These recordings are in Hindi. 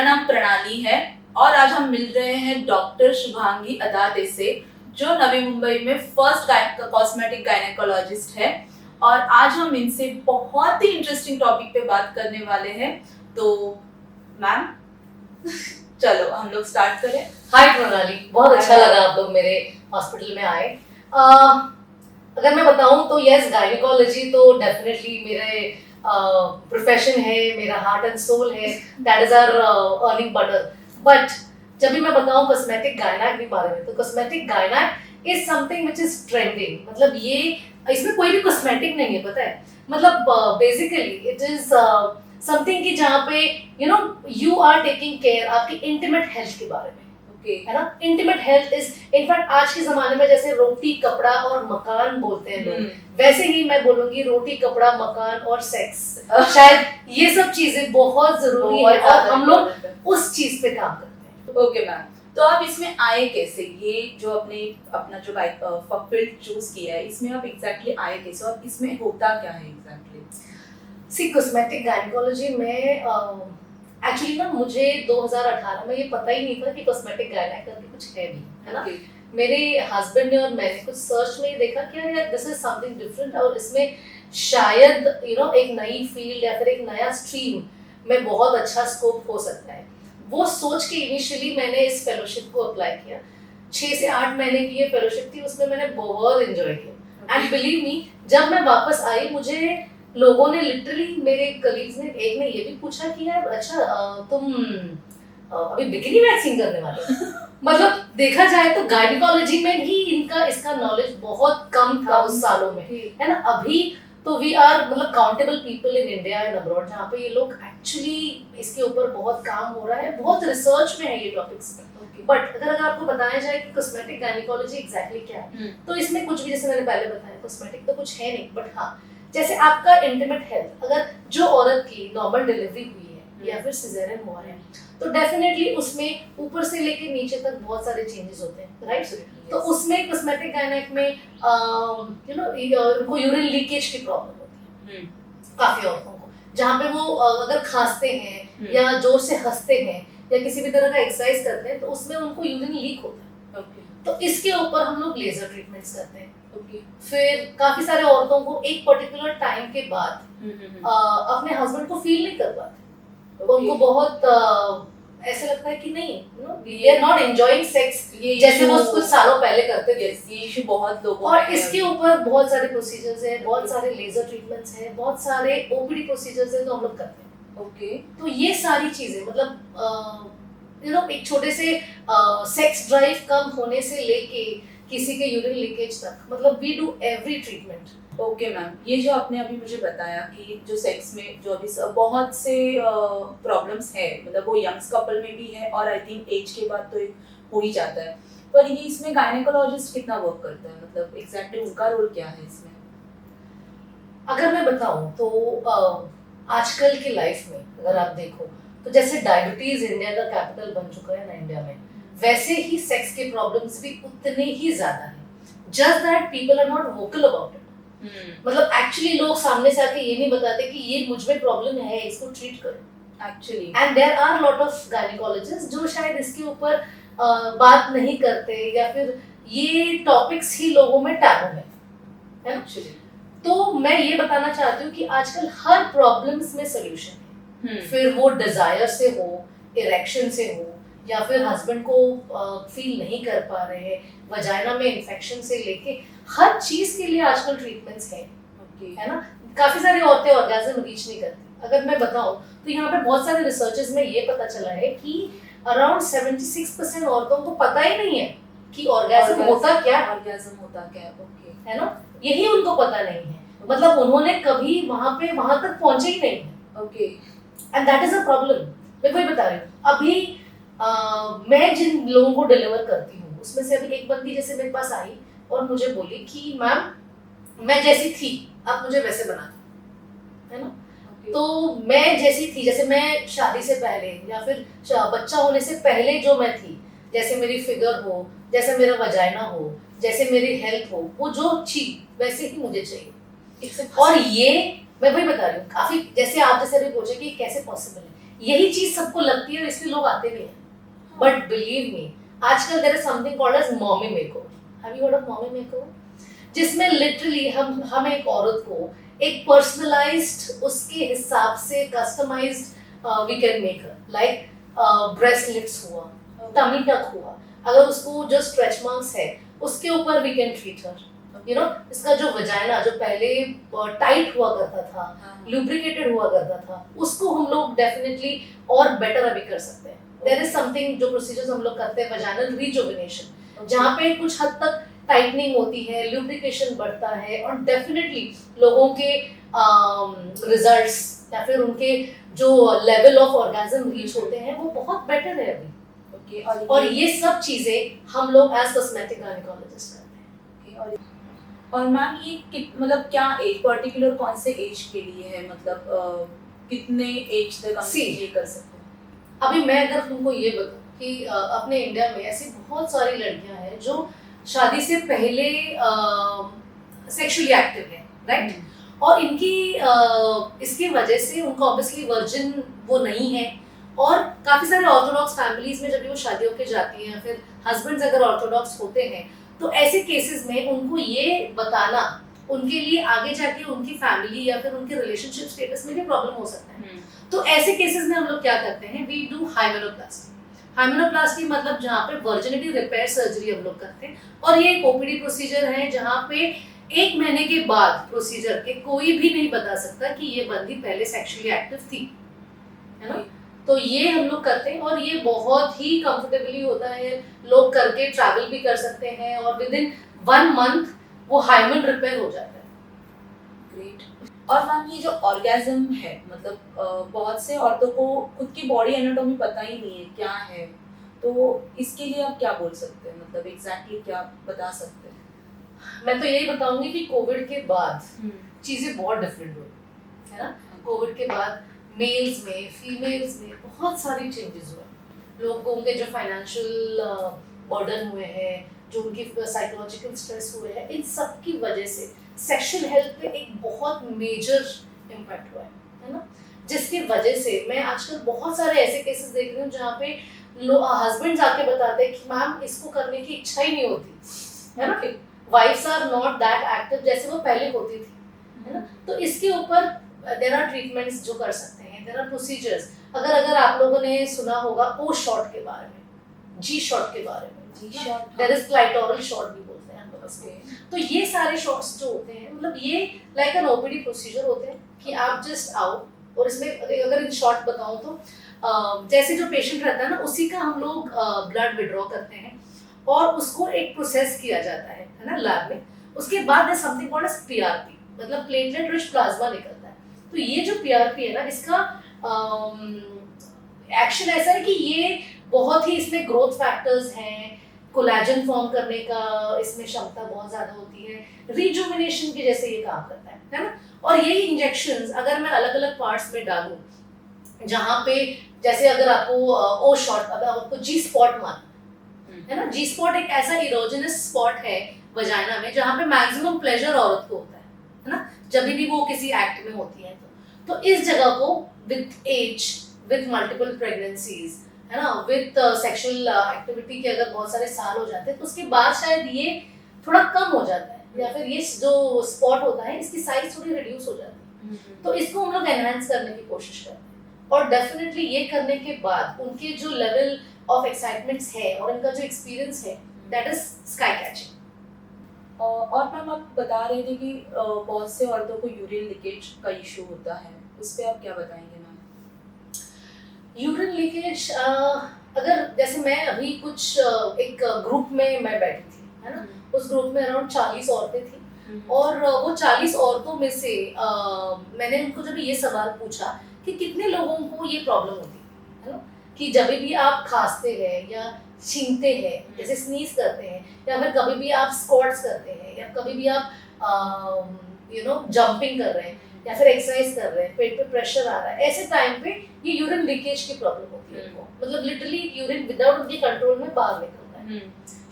नाम प्रणाली है और आज हम मिल रहे हैं डॉक्टर शुभांगी अदाते से, जो नवी मुंबई में फर्स्ट कॉस्मेटिक गायनेकोलॉजिस्ट है। और आज हम इनसे बहुत ही इंटरेस्टिंग टॉपिक पे बात करने वाले हैं। तो मैम चलो हम लोग स्टार्ट करें। हाय प्रणाली, बहुत अच्छा लगा आप लोग मेरे हॉस्पिटल में आए। अगर मैं बताऊं तो यस, गायनेकोलॉजी तो डेफिनेटली मेरे प्रोफेशन है, मेरा हार्ट एंड सोल है, that is our earning butter. But जब भी मैं बताऊं कॉस्मेटिक गायनेक के बारे में, तो cosmetic gynaec is something which is trending. मतलब ये इसमें कोई भी कॉस्मेटिक नहीं है, पता है। मतलब बेसिकली इट इज समथिंग कि जहाँ पे यू आर टेकिंग केयर आपकी इंटीमेट हेल्थ के बारे में, है ना। इंटीमेट हेल्थ इज इनफैक्ट आज के जमाने में जैसे रोटी कपड़ा और मकान बोलते हैं लोग, वैसे ही मैं बोलूंगी रोटी कपड़ा मकान और सेक्स। शायद ये सब चीजें बहुत जरूरी है और हम लोग उस चीज पे काम करते हैं। ओके मैम, तो आप इसमें आए कैसे? ये जो अपना जो फील्ड चूज किया है, इसमें आप एग्जैक्टली आए कैसे और इसमें होता क्या है एग्जैक्टली? सी कॉस्मेटिक गायनेकोलॉजी में एक्चुअली ना मुझे 2018 में ये पता ही नहीं था कि कॉस्मेटिक गायनेक करके कुछ है भी, है ना। मेरे हस्बैंड ने और मैंने कुछ सर्च में देखा कि यार दिस इज समथिंग डिफरेंट और इसमें शायद एक नई फील्ड या फिर एक नया स्ट्रीम में बहुत अच्छा स्कोप हो सकता है। वो सोच के इनिशियली मैंने इस फेलोशिप को अप्लाई किया। 6 से 8 महीने की ये फेलोशिप थी, उसमें मैंने बहुत एंजॉय किया। एंड बिलीव मी, जब मैं वापस आई मुझे लोगों ने लिटरली, मेरे कलीग्स ने एक ने ये भी पूछा कि यार अच्छा तुम अभी बिकिनी वैक्सिंग करने वाले हो? मतलब देखा जाए तो गायनेकोलॉजी में ही इसका नॉलेज बहुत कम था उस सालों में, है ना। अभी तो वी आर मतलब countable people in India and abroad, जहाँ पे ये लोग एक्चुअली इसके ऊपर बहुत काम हो रहा है, बहुत रिसर्च में है ये टॉपिक्स। बट अगर आपको बताया जाए कि कॉस्मेटिक गायनेकोलॉजी एग्जैक्टली क्या है, तो इसमें कुछ भी, जैसे मैंने पहले बताया, कॉस्मेटिक तो कुछ है नहीं। बट हाँ, जैसे आपका इंटीमेट हेल्थ, अगर जो औरत की नॉर्मल डिलीवरी हुई है या फिर सिजेरियन हुआ है, तो डेफिनेटली उसमें ऊपर से लेके नीचे तक बहुत सारे चेंजेस होते हैं, राइट। तो उसमें कॉस्मेटिक गायनेक में उनको यूरिन लीकेज की प्रॉब्लम होती है काफी औरतों को, जहाँ पे वो अगर खांसते हैं या जोर से हंसते हैं या किसी भी तरह का एक्सरसाइज करते हैं, तो उसमें उनको यूरिन लीक होता है। तो इसके ऊपर हम लोग लेजर ट्रीटमेंट्स करते हैं। फिर काफी सारे औरतों को एक पर्टिकुलर टाइम के बाद अपने हस्बैंड को फील नहीं कर पाते। उनको बहुत ऐसे लगता है कि नहीं, they are not enjoying sex जैसे वो कुछ सालों पहले करते थे। ये इशू बहुत लोगों और इसके ऊपर बहुत सारे प्रोसीजर्स हैं, बहुत सारे लेजर ट्रीटमेंट्स हैं, बहुत सारे ओपीडी प्रोसीजर्स हैं जो हम लोग करते हैं। तो ये सारी चीजें मतलब एक छोटे से सेक्स ड्राइव कम होने से लेके किसी के यूरिन लीकेज तक, मतलब we do every treatment. Okay ma'am, ये जो आपने अभी मुझे बताया कि जो सेक्स में जो अभी बहुत से प्रॉब्लम्स है, मतलब वो यंग्स कपल में भी है और आई थिंक एज के बाद तो हो ही जाता है, पर ये इसमें गायनेकोलॉजिस्ट कितना वर्क करता है? मतलब एग्जैक्टली उनका रोल क्या है इसमें? अगर मैं बताऊं तो आजकल की लाइफ में अगर आप देखो तो जैसे डायबिटीज इंडिया का कैपिटल बन चुका है ना इंडिया में, वैसे ही सेक्स के प्रॉब्लम्स भी उतने ही ज्यादा हैं। Just that people are not vocal about it. मतलब एक्चुअली लोग सामने से आके ये नहीं बताते कि ये मुझ में प्रॉब्लम है, इसको ट्रीट करो actually. And there are lot of gynaecologist जो शायद इसके ऊपर बात नहीं करते, या फिर ये टॉपिक्स ही लोगों में टैबू है एक्चुअली। तो मैं ये बताना चाहती हूँ कि आजकल हर प्रॉब्लम्स में सोल्यूशन है। फिर वो डिजायर से हो, इरेक्शन से हो, या फिर हस्बैंड को फील नहीं कर पा रहे हैं, वजाइना में इन्फेक्शन से लेके हर चीज के लिए आजकल ट्रीटमेंट्स हैं, है ना। काफी सारी औरतें ऑर्गेज्म रीच नहीं करती। अगर मैं बताऊं तो यहाँ पे बहुत सारे रिसर्चेस में ये पता चला है कि अराउंड 76% औरतों को पता ही नहीं है कि ऑर्गेज्म होता क्या है, है ना। यही उनको पता नहीं है, मतलब उन्होंने कभी वहां तक पहुंचे ही नहीं है। And that is a problem. मैं वही बता रही हूँ। अभी मैं जिन लोगों को डिलीवर करती हूँ उसमें से अभी एक बंदी जैसे मेरे पास आई और मुझे बोली कि मैम मैं जैसी थी आप मुझे वैसे बना दो, है ना। तो मैं जैसी थी, जैसे मैं शादी से पहले या फिर बच्चा होने से पहले जो मैं थी, जैसे मेरी फिगर हो, जैसे मेरा वजाइना हो, जैसे मेरी हेल्थ हो, वो जो थी वैसे ही मुझे चाहिए। और ये मैं वही बता रही हूँ, काफी जैसे आप जैसे अभी पूछे कि कैसे पॉसिबल है, यही चीज सबको लगती है और इसलिए लोग आते नहीं हैं। बट बिलीव मी, आजकल there is something called as mommy makeover. Have you heard of mommy makeover? जिसमें लिटरली हम एक औरत को एक पर्सनलाइज्ड उसके हिसाब से customised we can make her, like bracelets हुआ, टमी टक हुआ, अगर उसको जो स्ट्रेच मार्क्स है उसके ऊपर we can treat her, you know. इसका जो वजाइना जो पहले टाइट हुआ करता था, लुब्रिकेटेड हुआ करता था, उसको हम लोग डेफिनेटली और बेटर अभी कर सकते हैं। देयर इज समथिंग जो प्रोसीजर्स हम लोग करते हैं, वजाइनल रिजुविनेशन, जहाँ पे कुछ हद तक टाइटनिंग होती है, लुब्रिकेशन बढ़ता है, और डेफिनेटली लोगों के रिजल्ट्स या फिर उनके जो लेवल ऑफ ऑर्गेज्म रीच होते हैं वो बहुत बेटर है अभी। और ये सब चीजें हम लोग एज कॉस्मेटिक गायनेकोलॉजिस्ट करते हैं। और मैम ये मतलब क्या एज पर्टिकुलर कौन से एज के लिए है, मतलब कितने एज तक हम ये कर सकते हैं? अभी मैं अगर तुमको ये बताऊं कि अपने इंडिया में ऐसी बहुत सारी लड़कियां हैं जो शादी से पहले सेक्सुअली एक्टिव है, राइट? और इनकी इसकी वजह से उनको ऑब्वियसली वर्जिन वो नहीं है, और काफी सारे ऑर्थोडॉक्स फैमिलीज में जब वो शादी होके जाती हैं, फिर हस्बैंड्स अगर ऑर्थोडॉक्स होते हैं, तो ऐसे केसेस में उनको ये बताना उनके लिए आगे जाके उनकी फैमिली या फिर उनके रिलेशनशिप स्टेटस में भी प्रॉब्लम हो सकता है। तो ऐसे केसेस में हम लोग क्या करते हैं, वी डू हाइमेनोप्लास्टी। हाइमेनोप्लास्टी मतलब जहाँ पे वर्जिनिटी रिपेयर सर्जरी हम लोग करते हैं, और ये एक ओपीडी प्रोसीजर है जहाँ पे 1 महीने के बाद प्रोसीजर के कोई भी नहीं बता सकता कि ये बंदी पहले सेक्सुअली एक्टिव थी, है ना। तो ये हम लोग करते हैं और ये बहुत ही कंफर्टेबली होता है, लोग करके ट्रैवल भी कर सकते हैं, और विद इन 1 मंथ वो हाइमन रिपेयर हो जाता है। ग्रेट। और मैम ये जो ऑर्गेज्म है, मतलब बहुत से औरतों को खुद की बॉडी एनाटॉमी पता ही नहीं है क्या है, तो इसके लिए आप क्या बोल सकते हैं, मतलब एग्जैक्टली क्या बता सकते हैं? मैं तो यही बताऊंगी कि कोविड के बाद चीजें बहुत डिफरेंट हुई है ना। कोविड के बाद मेल्स में फीमेल्स में बहुत सारी चेंजेस हुए। लोगों के जो फाइनेंशियल बर्डन हुए हैं, जो उनकी साइकोलॉजिकल स्ट्रेस हुए हैं, इन सब की वजह से सेक्सुअल हेल्थ पे एक बहुत मेजर इम्पैक्ट हुआ है ना। जिसकी वजह से मैं आजकल बहुत सारे ऐसे केसेस देख रही हूँ जहाँ पे हस्बैंड्स आके बताते हैं कि मैम इसको करने की इच्छा ही नहीं होती, है ना। Wives are not that active जैसे वो पहले होती थी, है ना। तो इसके ऊपर देयर आर ट्रीटमेंट्स जो कर सकते हैं, देयर आर प्रोसीजर्स। अगर आप लोगों ने सुना होगा ओ शॉट के बारे में, जी शॉट के बारे में, देयर इज क्लाइटोरल शॉट भी बोलते हैं हम लोग उसको। तो ये सारे शॉट्स जो होते हैं, मतलब ये लाइक एन ओपीडी प्रोसीजर होते हैं कि आप जस्ट आओ, और इसमें अगर इन शॉर्ट बताऊं तो जैसे जो पेशेंट रहता है ना, उसी का हम लोग ब्लड विड्रॉ करते हैं और उसको एक प्रोसेस किया जाता है ना लैब में। उसके बाद है समथिंग कॉल्ड एज पीआरपी, मतलब प्लेटलेट रिच प्लाज्मा निकलता है। तो ये जो पीआरपी है ना, इसका एक्शन ऐसा है कि ये बहुत ही, इसमें ग्रोथ फैक्टर्स हैं, कोलेजन फॉर्म करने का इसमें क्षमता बहुत ज्यादा होती है, रिजुविनेशन के जैसे ये काम करता है ना। और यही इंजेक्शंस अगर मैं अलग अलग पार्ट्स में डालूं, जहाँ पे जैसे अगर आपको ओ शॉट, अगर आपको जी स्पॉट मान, है ना, जी स्पॉट एक ऐसा इरोजेनस स्पॉट है वजाइना में जहाँ पे मैक्सिमम प्लेजर औरत को होता है ना, जब भी वो किसी एक्ट में होती है। तो इस जगह को with age, with multiple pregnancies, है ना, विद सेक्सुअल एक्टिविटी के अगर बहुत सारे साल हो जाते हैं, तो उसके बाद शायद ये थोड़ा कम हो जाता है, या फिर ये जो स्पॉट होता है इसकी साइज थोड़ी रिड्यूस हो जाती है। तो इसको हम लोग एनहांस करने की कोशिश करते हैं, और डेफिनेटली ये करने के बाद उनके जो लेवल ऑफ एक्साइटमेंट्स है और इनका जो एक्सपीरियंस है, दैट इज स्काई कैचिंग। और मैम आप बता रहे थे कि बहुत से औरतों को यूरिन लीकेज का इशू होता है, उस पर आप क्या बताएंगे मैम? यूरिन लीकेज अगर जैसे मैं अभी कुछ एक ग्रुप में मैं बैठी थी, है ना, उस ग्रुप में अराउंड 40 औरतें थी, और वो 40 औरतों में से मैंने उनको जब ये सवाल पूछा कि कितने लोगों को ये प्रॉब्लम होती है ना, कि जब भी आप खांसते हैं या छींकते हैं, जैसे स्नीज करते हैं, या फिर कभी भी आप स्क्वाट्स करते हैं, या कभी भी आप जंपिंग कर रहे हैं, या फिर एक्सरसाइज कर रहे हैं, पेट पे प्रेशर आ रहा है, ऐसे टाइम पे ये यूरिन लीकेज की प्रॉब्लम होती है उनको, मतलब लिटरली यूरिन विदाउट उनके कंट्रोल में बाहर निकलता है।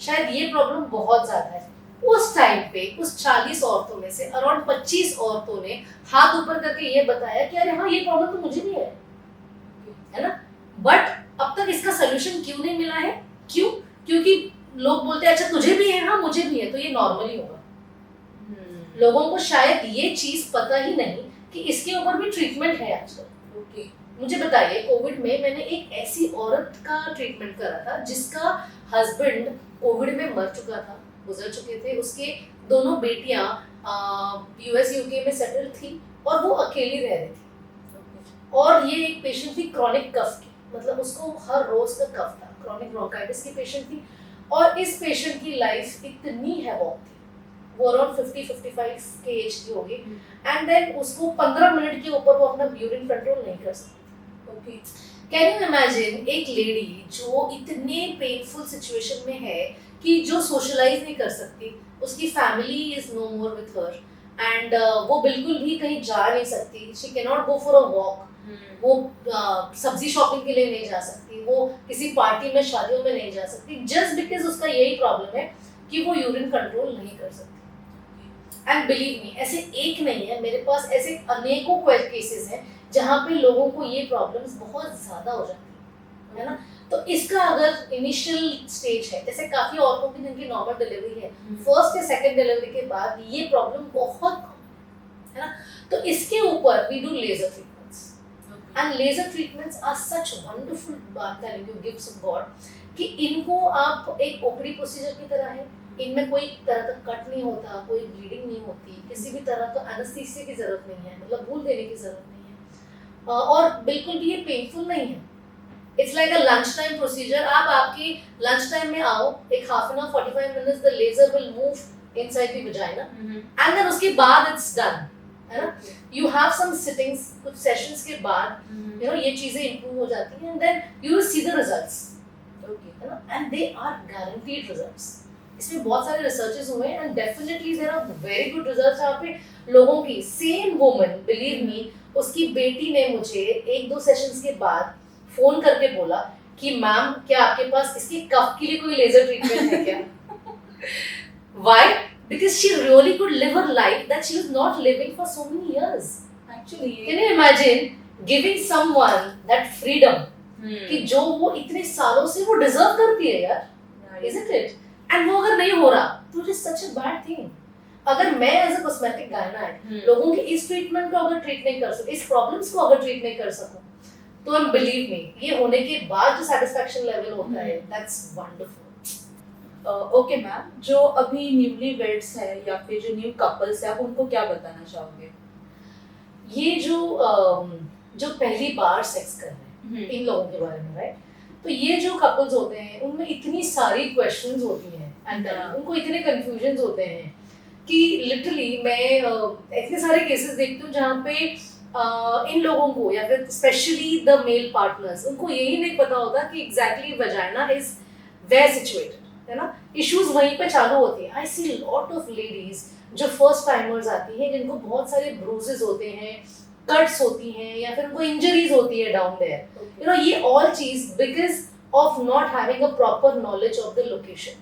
शायद ये प्रॉब्लम बहुत ज्यादा है। उस टाइम पे उस 40 औरतों में से अराउंड 25 औरतों ने हाथ ऊपर करके ये बताया कि अरे हाँ, ये प्रॉब्लम तो मुझे भी है, है ना? बट अब तक इसका सोल्यूशन क्यों नहीं मिला है? क्यों? क्योंकि लोग बोलते हैं अच्छा तुझे भी है, हाँ मुझे भी है, तो ये नॉर्मल ही होगा। लोगों को शायद ये चीज पता ही नहीं कि इसके ऊपर भी ट्रीटमेंट है आजकल। ओके। मुझे बताइए, कोविड में मैंने एक ऐसी औरत का ट्रीटमेंट करा था जिसका हस्बैंड कोविड में मर चुका था, गुजर चुके थे। उसके दोनों बेटियां यूएस यूके में सेटल थी और वो अकेली रह रही थी। और ये एक पेशेंट थी क्रॉनिक कफ की, मतलब उसको हर रोज का कफ था, क्रॉनिक ब्रोंकाइटिस की पेशेंट थी। और इस पेशेंट की लाइफ इतनी हैवॉक थी, वो अराउंड 50-55 के एज की होगी, एंड देन उसको 15 मिनट के ऊपर वो अपना यूरिन कंट्रोल नहीं कर सकती। ओके। कैन यू इमेजिन एक लेडी जो इतने पेनफुल सिचुएशन में है कि जो सोशलाइज नहीं कर सकती, उसकी family is no more with her, and वो बिल्कुल भी कहीं जा नहीं सकती, she can not go for a walk, वो सब्जी शॉपिंग के लिए नहीं जा सकती, वो किसी पार्टी में शादियों में नहीं जा सकती, जस्ट बिकॉज उसका यही प्रॉब्लम है कि वो यूरिन कंट्रोल नहीं कर सकती। एंड बिलीव मी, ऐसे एक नहीं है, मेरे पास ऐसे अनेकों केसेस हैं जहाँ पे लोगों को ये प्रॉब्लम्स बहुत ज्यादा हो जाती है ना। तो इसका अगर इनिशियल स्टेज है, जैसे काफी औरतों की जिनकी नॉर्मल डिलीवरी है, फर्स्ट या सेकंड डिलीवरी के बाद ये प्रॉब्लम बहुत कम है ना, तो इसके ऊपर we do laser treatments, and laser treatments are such wonderful, telling you, gifts of God, कि इनको आप एक ओपीडी प्रोसीजर की तरह है, इनमें कोई तरह का कट नहीं होता, कोई ब्लीडिंग नहीं होती, किसी भी तरह का एनेस्थीसिया की जरूरत नहीं है, मतलब भूल देने की जरूरत नहीं है, और बिल्कुल भी ये पेनफुल नहीं है। It's like a lunch time procedure. आप आपकी लंच टाइम में आओ, एक half an hour 45 minutes the laser will move inside the vagina, and then उसके बाद इट्स डन, है ना। यू हैव सम सिटिंग्स, कुछ सेशंस के बाद यू नो ये चीजें इंप्रूव हो जाती हैं, and then you will see the results, है ना, and they are guaranteed results. इसमें बहुत सारे रिसर्चेस हुए हैं, and definitely there are very good results. यहाँ पे लोगों की, सेम वुमन, बिलीव मी, उसकी बेटी ने मुझे 1-2 सेशंस के बाद फोन करके बोला कि मैम क्या आपके पास इसके कफ के लिए कोई लेजर ट्रीटमेंट है क्या? Why? Because she really could live her life that she was not living for so many years. Actually, can you imagine giving someone that freedom कि जो वो इतने सालों से वो डिजर्व करती है यार, isn't it? And वो अगर नहीं हो रहा तो it is such a bad thing. अगर मैं एज अ कॉस्मेटिक गायना लोगों की इस ट्रीटमेंट को अगर ट्रीट नहीं कर सकूं, इस प्रॉब्लम्स को अगर ट्रीट नहीं कर सकूं, तो एंड बिलीव मी, ये होने के बाद जो सेटिस्फैक्शन लेवल होता है, दैट्स वंडरफुल। ओके मैम, जो अभी न्यूली वेड्स है या फिर जो न्यू कपल्स है, आप उनको क्या बताना चाहोगे? ये जो पहली बार सेक्स कर रहे हैं, इन लोगों के बारे में, राइट? तो ये जो कपल्स होते हैं उनमें इतनी सारी क्वेश्चंस होती हैं, एंड उनको इतने कंफ्यूजन्स होते हैं कि लिटरली मैं इतने सारे केसेस देखती हूँ जहाँ पे इन लोगों को, या फिर स्पेशली द मेल पार्टनर्स, उनको यही नहीं पता होता कि exactly vagina is where situated, है ना। इश्यूज वहीं पे चालू होती हैं। I see lot of ladies जो फर्स्ट टाइमर्स आती हैं, जिनको बहुत सारे ब्रूजेस होते हैं, कट्स होती हैं, या फिर उनको इंजरीज होती है डाउन देयर, यू नो, ये ऑल चीज because of not having a proper knowledge of the location.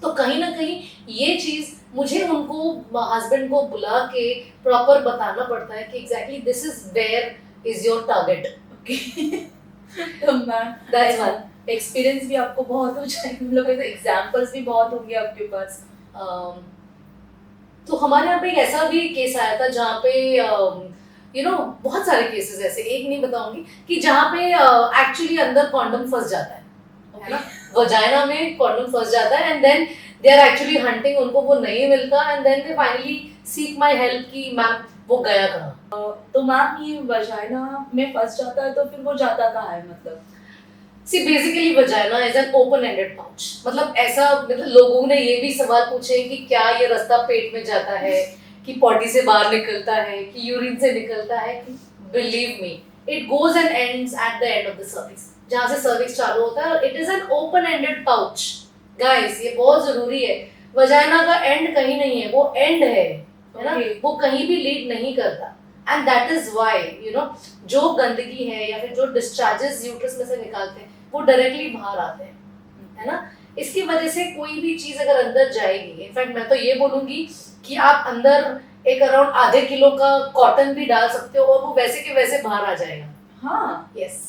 तो कहीं ना कहीं ये चीज मुझे उनको हस्बैंड को बुला के प्रॉपर बताना पड़ता है कि exactly this is where is your target. तो मैम दैट्स वन एक्सपीरियंस भी आपको बहुत हो जाएगा, मतलब ऐसे एग्जांपल्स भी बहुत होंगे आपके पास। तो हमारे यहाँ पे एक ऐसा भी केस आया था जहाँ पे यू नो बहुत सारे केसेस ऐसे, एक नहीं बताऊंगी, कि जहाँ पे एक्चुअली अंदर कॉन्डम फंस जाता है ना, वजाइना में कॉन्डम फंस जाता है, and then they are actually hunting, उनको वो नहीं मिलता, and then they finally seek my help कि मैम वो गया कहाँ। तो मैम ये वजाइना में फंस जाता है तो फिर वो जाता कहाँ है? मतलब see basically vagina is an open ended pouch, मतलब ऐसा, मतलब लोगों ने ये भी सवाल पूछे कि क्या ये रास्ता पेट में जाता है, कि पॉटी से बाहर निकलता है, कि यूरिन से निकलता है। Believe me, it goes and ends at the end of the cervix, जहाँ से सर्विक्स चालू होता है, और it is an open ended pouch. Guys ये बहुत जरूरी है, वजाइना का एंड कहीं नहीं है, वो एंड है ना, वो कहीं भी लीड नहीं करता, and that is why you know जो गंदगी है या फिर जो डिस्चार्जेस यूट्रस में से निकालते हैं वो डायरेक्टली बाहर आते हैं, है ना। इसकी वजह से कोई भी चीज अगर अंदर जाएगी, इनफैक्ट मैं तो ये बोलूंगी कि आप अंदर एक अराउंड आधे किलो का कॉटन भी डाल सकते हो और वो वैसे के वैसे बाहर आ जाएगा। हाँ, यस,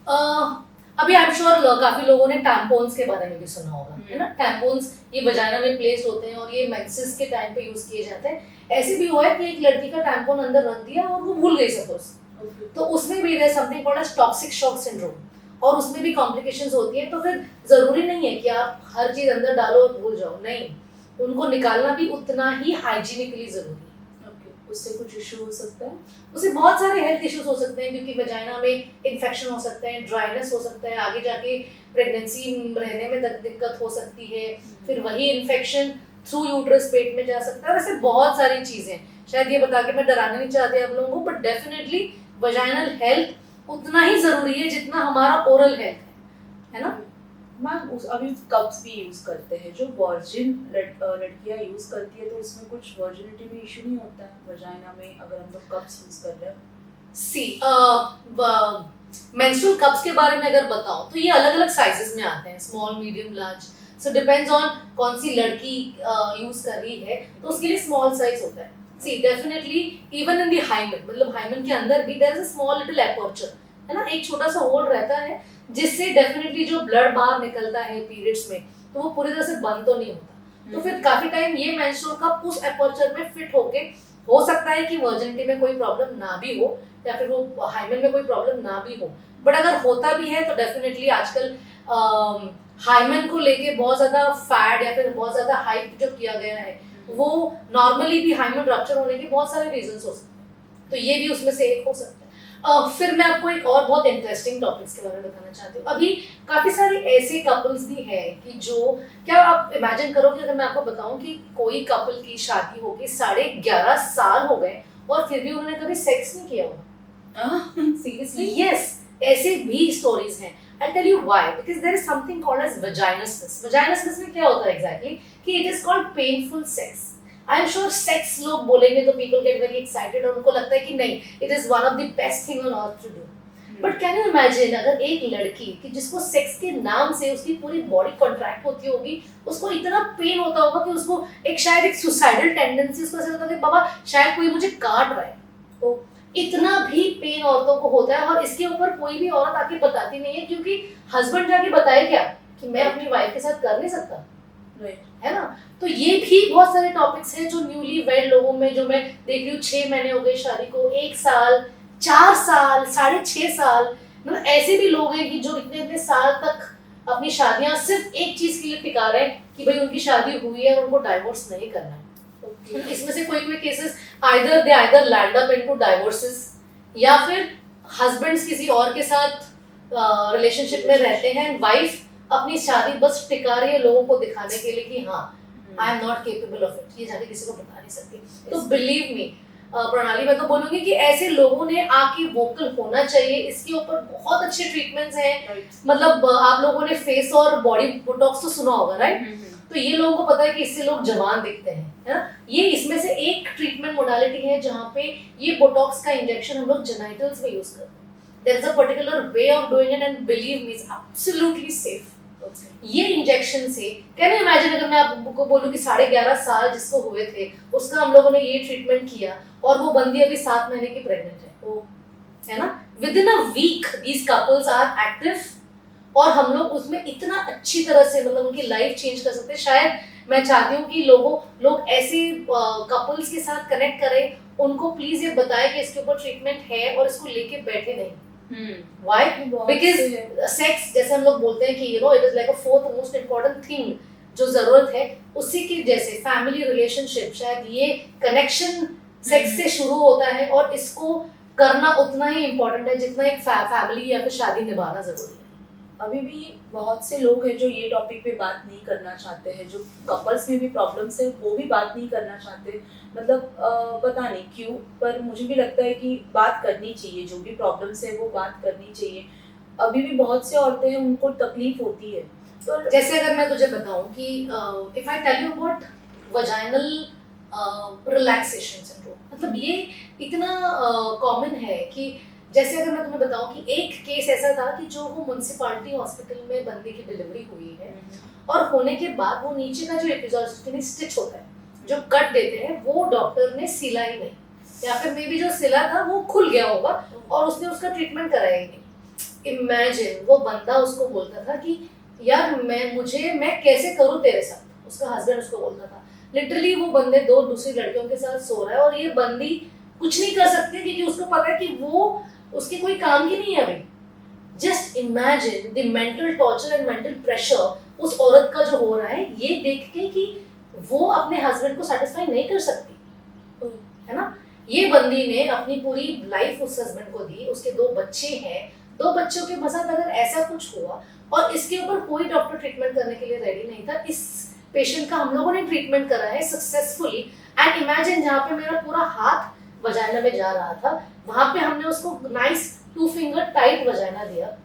अभी आई एम श्योर काफी लोगों ने टैम्पोन्स के बारे में भी सुना होगा, है ना। टैम्पोन्स ये वजाइना में प्लेस्ड होते हैं और ये मेंसेस के टाइम पे यूज किए जाते हैं। ऐसे भी हुआ है कि एक लड़की का टैम्पोन अंदर रख दिया और वो भूल गई सपोज, तो उसमें भी there something called as toxic shock syndrome और उसमें भी कॉम्प्लिकेशंस होती हैं। तो फिर जरूरी नहीं है कि आप हर चीज अंदर डालो और भूल जाओ, नहीं, उनको निकालना भी उतना ही हाइजीनिकली जरूरी है। उससे कुछ इशू हो सकता है? उससे बहुत सारे हेल्थ इश्यूज हो सकते हैं, क्योंकि वजाइना में इन्फेक्शन हो सकता है, ड्राइनेस हो सकता है, आगे जाके प्रेगनेंसी रहने में दिक्कत हो सकती है, फिर वही इन्फेक्शन थ्रू यूट्रस पेट में जा सकता है। वैसे बहुत सारी चीजें, शायद ये बता के मैं डराना नहीं चाहती आप लोगों को, बट डेफिनेटली वजाइनल हेल्थ उतना ही जरूरी है जितना हमारा ओरल हेल्थ है ना। मैम अभी कप्स भी यूज करते हैं, जो वर्जिन लड़कियां यूज करती है, तो उसमें कुछ वर्जिनिटी में इशू नहीं होता है वजाइना में अगर हम लोग कप्स यूज कर रहे हैं? सी मेंस्ट्रुअल कप्स के बारे में अगर बताऊं तो ये अलग अलग साइजेस में आते हैं, small, medium, large, so depends on कौन सी लड़की यूज कर रही है, तो उसके लिए स्मॉल साइज होता है। See definitely even in the hymen, मतलब हाइमन के अंदर भी there is a small little aperture, है ना, एक छोटा सा होल रहता है जिससे डेफिनेटली जो ब्लड बाहर निकलता है पीरियड्स में, तो वो पूरी तरह से बंद तो नहीं होता। तो फिर काफी टाइम ये मेंस्ट्रुअल कप उस एपर्चर में फिट होके, हो सकता है कि वर्जिनिटी में कोई प्रॉब्लम ना भी हो या फिर वो हाइमन में कोई प्रॉब्लम ना भी हो, बट अगर होता भी है तो डेफिनेटली आजकल हाइमन को लेके बहुत ज्यादा फैड या फिर बहुत ज्यादा हाइप जो किया गया है, वो नॉर्मली भी हाइमन रप्चर होने के बहुत सारे रीजंस हो सकते हैं, तो ये भी उसमें से एक हो सकता है। फिर मैं आपको एक और बहुत इंटरेस्टिंग टॉपिक्स के बारे में बताना चाहती हूँ। अभी काफी सारे ऐसे कपल्स भी हैं कि जो, क्या आप इमेजिन करोगे अगर मैं आपको बताऊं कि कोई कपल की शादी होगी 11.5 साल हो गए और फिर भी उन्होंने कभी सेक्स नहीं किया होगा? सीरियसली? यस, ऐसे भी स्टोरीज हैं। I'll tell you why, because there is something called as vaginismus. Vaginismus में क्या होता है exactly? कि it is called painful sex. I'm sure sex लोग बोलेंगे तो people get very excited और उनको लगता है कि नहीं, it is one of the best thing on earth to do. But can you imagine अगर एक लड़की कि जिसको सेक्स के नाम से उसकी पूरी बॉडी कॉन्ट्रैक्ट होती होगी, उसको इतना पेन होता होगा कि उसको एक शायद एक सुसाइडल टेंडेंसी, उसको ऐसा होता है कि बाबा शायद कोई मुझे काट रहा है, तो इतना भी पेन औरतों को होता है और इसके ऊपर कोई भी औरत आके बताती नहीं है, क्योंकि हस्बैंड जाके बताए क्या कि मैं अपनी वाइफ के साथ कर नहीं सकता, है ना। तो ये भी बहुत सारे टॉपिक्स हैं जो न्यूली वेड लोगों में, जो मैं देख रही हूँ 6 महीने हो गए शादी को, 1 साल, 4 साल, 6.5 साल, मतलब ऐसे भी लोग हैं कि जो इतने इतने साल तक अपनी शादियां सिर्फ एक चीज के लिए टिका रहे हैं कि भाई उनकी शादी हुई है और उनको डाइवोर्स नहीं करना है। इसमें से कोई cases either land up into divorces या फिर हस्बैंड्स किसी और के साथ रिलेशनशिप में रहते हैं, वाइफ अपनी शादी बस टिका रही है लोगों को दिखाने के लिए कि हाँ I am not capable of it, ये जाके किसी को बता नहीं सकती। तो बिलीव मी प्रणाली, मैं तो बोलूंगी कि ऐसे लोगों ने आके वोकल होना चाहिए। इसके ऊपर बहुत अच्छे ट्रीटमेंट्स हैं, मतलब आप लोगों ने फेस और बॉडी बोटॉक्स तो सुना होगा, राइट? तो ये लोगों को पता है कि इससे लोग जवान दिखते हैं, है ना। ये इसमें से एक ट्रीटमेंट मोडालिटी है जहाँ पे ये बोटॉक्स का इंजेक्शन हम लोग जेनिटल्स में यूज करते हैं। There is a particular way of doing it and believe me, it's absolutely safe. ये इंजेक्शन से, कैन यू इमेजिन अगर मैं आपको बोलूं कि 11.5 साल जिसको हुए थे उसका हम लोगों ने ये ट्रीटमेंट किया और वो बंदी अभी 7 महीने की प्रेग्नेंट है ना। Within a week these couples are active और हम लोग उसमें इतना अच्छी तरह से मतलब उनकी लाइफ चेंज कर सकते हैं। शायद मैं चाहती हूँ कि लोग ऐसे कपल्स के साथ कनेक्ट करें, उनको प्लीज ये बताएं कि इसके ऊपर ट्रीटमेंट है और इसको लेके बैठे नहीं। Why? Because sex, जैसे हम लोग बोलते हैं कि you know it is like a fourth most important thing जो जरूरत है, उसी की जैसे फैमिली रिलेशनशिप, शायद ये कनेक्शन सेक्स से शुरू होता है और इसको करना उतना ही इम्पोर्टेंट है जितना एक फैमिली या फिर शादी निभाना जरूरी है। अभी भी बहुत से लोग हैं जो ये टॉपिक पे बात नहीं करना चाहते हैं, जो कपल्स में भी प्रॉब्लम्स है वो भी बात नहीं करना चाहते, मतलब पता नहीं क्यों, पर मुझे भी लगता है कि बात करनी चाहिए, जो भी प्रॉब्लम्स है वो बात करनी चाहिए। अभी भी बहुत से औरतें हैं उनको तकलीफ होती है। तो जैसे अगर मैं तुझे बताऊं कि if I tell you about vaginal relaxation syndrome, मतलब ये इतना कॉमन है कि जैसे अगर मैं तुम्हें बताऊं कि एक केस ऐसा था कि जो वो म्युनिसिपैलिटी हॉस्पिटल में बंदे की डिलीवरी हुई है और होने के बाद वो नीचे का जो एपिजोड स्टिच होता है, जो कट देते हैं, वो डॉक्टर ने सिला ही नहीं, या फिर मे बी जो सिला था वो खुल गया होगा और उसने उसका ट्रीटमेंट कराया ही नहीं। इमेजिन वो बंदा उसको बोलता था कि यार मैं कैसे करूँ तेरे साथ, उसका हस्बैंड उसको बोलता था। लिटरली वो बंदे दो दूसरी लड़कियों के साथ सो रहा है और ये बंदी कुछ नहीं कर सकती क्योंकि उसको पता है कि वो उसके कोई काम की नहीं है अभी। Just imagine the mental torture and mental pressure उस औरत का जो हो रहा है ये देख के कि वो अपने हस्बैंड को सेटिस्फाई नहीं कर सकती, है ना। ये बंदी ने अपनी पूरी लाइफ उस हस्बैंड को दी, उसके 2 बच्चे हैं, 2 बच्चों के साथ अगर ऐसा कुछ हुआ और इसके ऊपर कोई डॉक्टर ट्रीटमेंट करने के लिए रेडी नहीं था, इस पेशेंट का हम लोगों ने ट्रीटमेंट करा है सक्सेसफुली। एंड इमेजिन जहाँ पे मेरा पूरा हाथ वजाइना में जा रहा था वहां पे हमने उसको नाइस 2 फिंगर टाइट वजाइना दिया।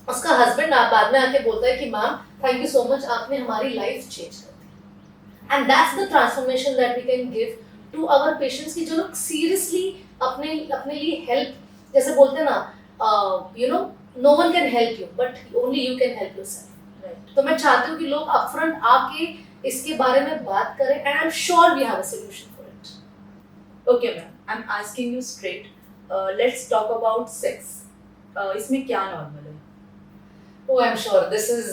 उसका हस्बैंड बाद में आके बोलता है कि ma'am thank you so much, आपने हमारी लाइफ चेंज कर दी। And that's the transformation that we can give to our patients की जो लोग सीरियसली अपने लिए हेल्प, जैसे बोलते हैं ना you know no one can help you but only you can help yourself, right. तो मैं चाहती हूँ कि लोग अपफ्रंट आके इसके बारे में बात करें and I am sure we have a solution for it. Okay ma'am, I am asking you straight, let's talk about sex. इसमें क्या नॉर्मल है? Oh, I'm sure this is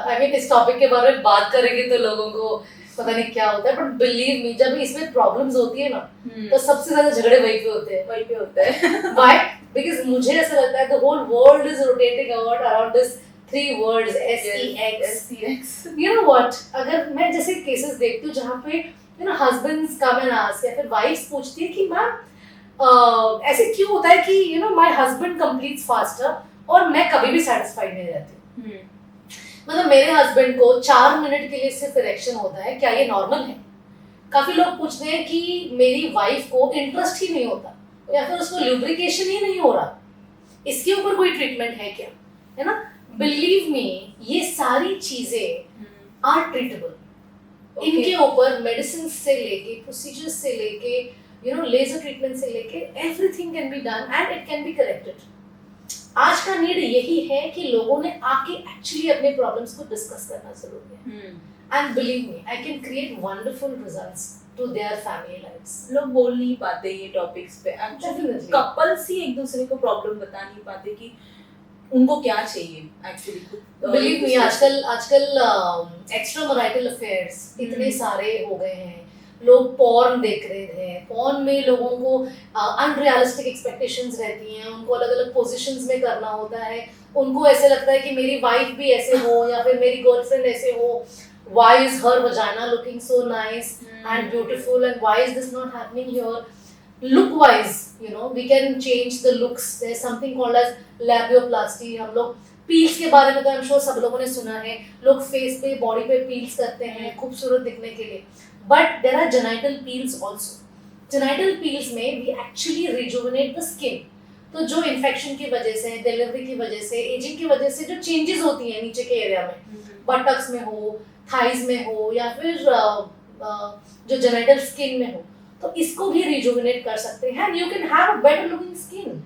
I mean इस टॉपिक के बारे में बात करेंगे तो लोगों को पता नहीं क्या होता है, बट बिलीव मी जब इसमें प्रॉब्लम्स होती है ना तो सबसे ज्यादा झगड़े वहीं पे होते हैं। Why? Because मुझे ऐसा लगता है the whole world is rotating around this 3 words SEX. You know what? अगर मैं जैसे केसेस देखती हूँ जहाँ पे you know husbands come and ask या फिर wives पूछती है कि मैम ऐसे क्यों होता है कि you know my husband completes faster और मैं कभी भी सेटिस्फाइड नहीं रहती। मतलब मेरे हस्बैंड को 4 मिनट के लिए सिर्फ इरेक्शन होता है, क्या ये नॉर्मल है? काफी लोग पूछते हैं कि मेरी वाइफ को इंटरेस्ट ही नहीं होता या फिर उसको ल्यूब्रिकेशन ही नहीं हो रहा, इसके ऊपर कोई ट्रीटमेंट है क्या, है ना। बिलीव मी ये सारी चीजें आर ट्रीटेबल। इनके ऊपर मेडिसिन से लेके प्रोसीजर्स से लेके यू नो लेजर ट्रीटमेंट से लेके everything can be done and it can be corrected. आज का नीड यही है कि लोगों ने आके एक्चुअली अपने प्रॉब्लम्स को डिस्कस करना जरूरी है। And believe me I can create wonderful results to their family lives. लोग बोल नहीं पाते ये टॉपिक्स पे, एक्चुअली कपल्स ही एक दूसरे को प्रॉब्लम बता नहीं पाते कि उनको क्या चाहिए एक्चुअली। बिलीव मी आजकल एक्स्ट्रा मैरिटल अफेयर्स इतने सारे हो गए हैं, लोग पॉर्न देख रहे थे, पॉर्न में लोगों को अनरियलिस्टिक एक्सपेक्टेशंस रहती हैं, उनको अलग अलग पोजीशंस में करना होता है, उनको ऐसे लगता है कि मेरी वाइफ भी ऐसे हो या फिर मेरी गर्लफ्रेंड ऐसे हो, why is her vagina looking so nice and beautiful and why is this not happening here. Look wise you know we can change the looks, there is something called as labioplasty. हम लोग पील्स के बारे में तो आई एम श्योर सब लोगों ने सुना है, लोग फेस पे बॉडी पे पील्स करते हैं खूबसूरत दिखने के लिए, but there are genital peels also. Genital peels में we actually rejuvenate the skin. तो जो इन्फेक्शन की वजह से, डिलीवरी की वजह से, एजिंग की वजह से जो चेंजेस होती हैं नीचे के एरिया में, बटक्स में हो, थाइज में हो या फिर जो जेनिटल स्किन में हो, तो इसको भी रिजुविनेट कर सकते हैं। You can have a better looking skin.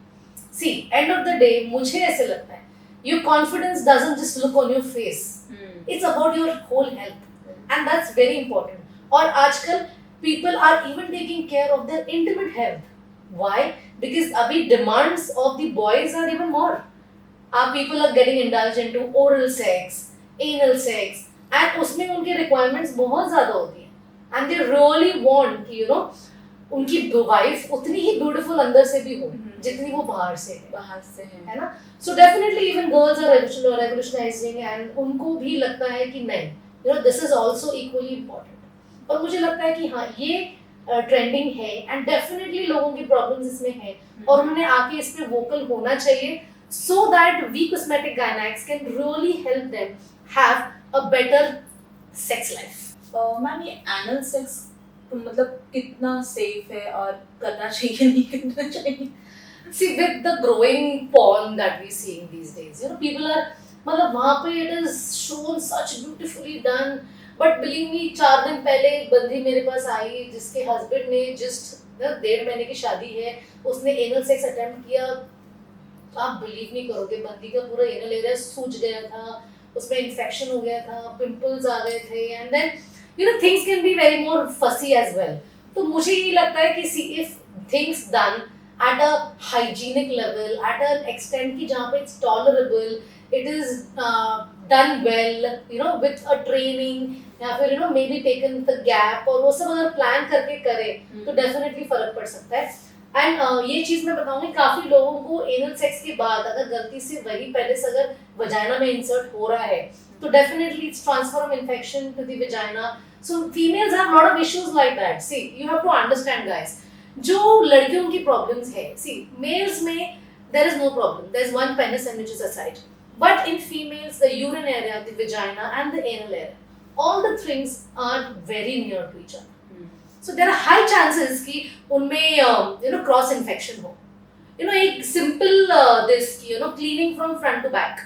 See end of the day मुझे ऐसे लगता है your confidence doesn't just look on your face, it's about your whole health and that's very important. और आजकल people are even taking care of their intimate health. Why? Because अभी demands of the boys are even more. People are getting indulged into oral sex, anal sex, and उसमें उनके requirements बहुत ज़्यादा होती हैं and they really want you know उनकी वाइफ उतनी ही ब्यूटीफुल अंदर से भी हो जितनी वो बाहर से है ना। So definitely even girls are revolutionising and उनको भी लगता है कि नहीं you know this is also equally important. और मुझे लगता है कि हाँ ये ट्रेंडिंग है एंड डेफिनेटली लोगों की प्रॉब्लम्स इसमें है और उन्होंने आके इस पे वोकल होना चाहिए so that we cosmetic gynecologists can really help them have a better sex life. Ma'am ये एनल सेक्स मतलब कितना सेफ है और करना चाहिए नहीं करना चाहिए? See with the growing porn that we seeing these days, you know people are मतलब वहाँ पे it is shown such beautifully done, but believe me 4 दिन पहले एक बंदी मेरे पास आई जिसके हस्बैंड ने just 1.5 महीने की शादी है, उसने एनल सेक्स अटेम्प्ट किया, आप बिलीव नहीं करोगे बंदी का पूरा एनल एरिया सूज गया था, उसमें इन्फेक्शन हो गया था, पिंपल्स आ गए थे and then you know things can be very more fussy as well. तो मुझे ये लगता है कि see if things done at a hygienic level, at an extent कि जहाँ पे it's tolerable, it is done well, you know, with a training, या फिर you know maybe taken the gap, और वो सब अगर plan करके करे तो definitely फर्क पड़ सकता है. एंड ये चीज मैं बताऊंगी, काफी लोगों को एनल सेक्स के बाद अगर गलती से वही पेनिस अगर वजाइना में इंसर्ट हो रहा है तो definitely it's transfer of infection to the vagina. So females have lot of issues like that. See you have to understand guys, जो लड़कियों की प्रॉब्लम्स है, सी मेल्स में there is no problem, there is one penis and which is aside, but in females the urine area, the vagina and the anal area, all the things are very near to each other. So there are high chances कि उनमें you know cross infection हो. You know एक simple this you know cleaning from front to back,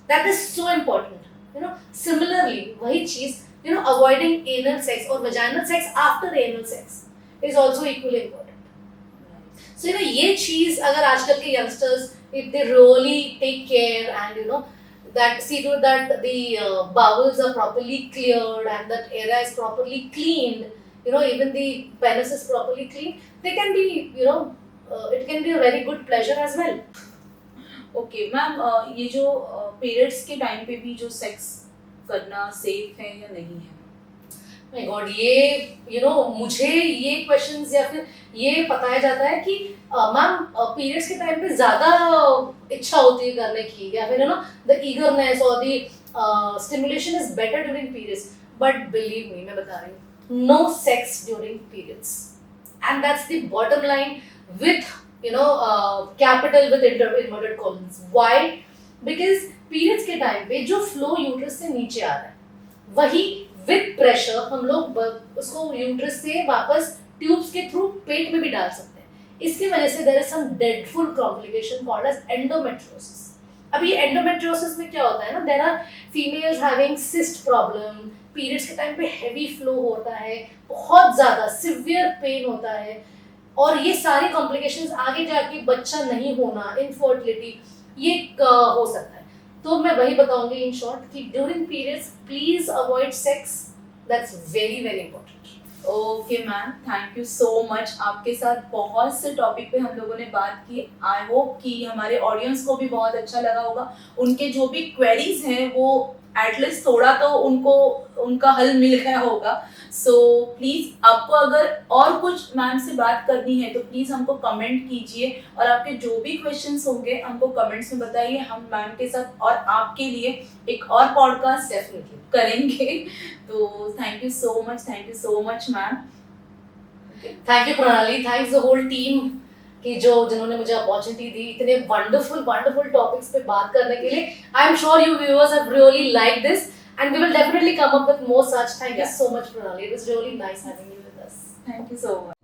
that is so important. You know similarly वही चीज you know avoiding anal sex और vaginal sex after anal sex is also equally important. So you know ये चीज अगर आजकल के youngsters if they really take care and you know that see to that the bowels are properly cleared and that area is properly cleaned, you know even the penis is properly cleaned, they can be you know it can be a very good pleasure as well. Okay ma'am, ये जो पीरियड्स के टाइम पे भी जो सेक्स करना सेफ है या नहीं है? माय गॉड, ये you know मुझे ये क्वेश्चंस या फिर ये बताया जाता है कि मैम पीरियड्स के टाइम पे ज्यादा इच्छा होती है करने की, या फिर यू नो द ईगरनेस और the stimulation is better during periods, but believe me, मैं बता रही हूँ, no sex during periods, and that's the bottom line with you know capital with inverted colons. Why? Because periods के टाइम पे जो फ्लो यूट्रस से नीचे आ रहा है वही विद प्रेशर हम लोग उसको यूट्रस से वापस ट्यूब्स के थ्रू पेट में भी डाल सकते हैं. इसकी वजह से there is some dreadful complication called as endometriosis. अब ये एंडोमेट्रियोसिस में क्या होता है ना, there are females having cyst problem, periods के टाइम पे हैवी फ्लो होता है, बहुत ज़्यादा सिवियर पेन होता है, और ये सारी कॉम्प्लिकेशंस आगे जाके बच्चा नहीं होना, इनफर्टिलिटी, ये हो सकता है. तो मैं वही बताऊंगी इन शॉर्ट कि during periods please avoid sex, that's very very important. Okay ma'am, thank you so much. आपके साथ बहुत से टॉपिक पे हम लोगों ने बात की. आई होप कि हमारे ऑडियंस को भी बहुत अच्छा लगा होगा. उनके जो भी क्वेरीज हैं वो एटलीस्ट थोड़ा तो उनको उनका हल मिल गया होगा. सो प्लीज़ आपको अगर और कुछ मैम से बात करनी है तो प्लीज़ हमको कमेंट कीजिए, और आपके जो भी क्वेश्चंस होंगे हमको कमेंट्स में बताइए. हम मैम के साथ और आपके लिए एक और पॉडकास्ट डेफिनेटली करेंगे. तो thank you so much ma'am. Thank you प्रणाली, थैंक्स द होल टीम कि जिन्होंने मुझे अपॉर्चुनिटी दी इतने वंडरफुल टॉपिक्स पे बात करने के लिए. आई am sure you viewers have really like this and we will definitely come up with more such. Thank you so much Pranali, it was really nice having you with us. Thank you so much.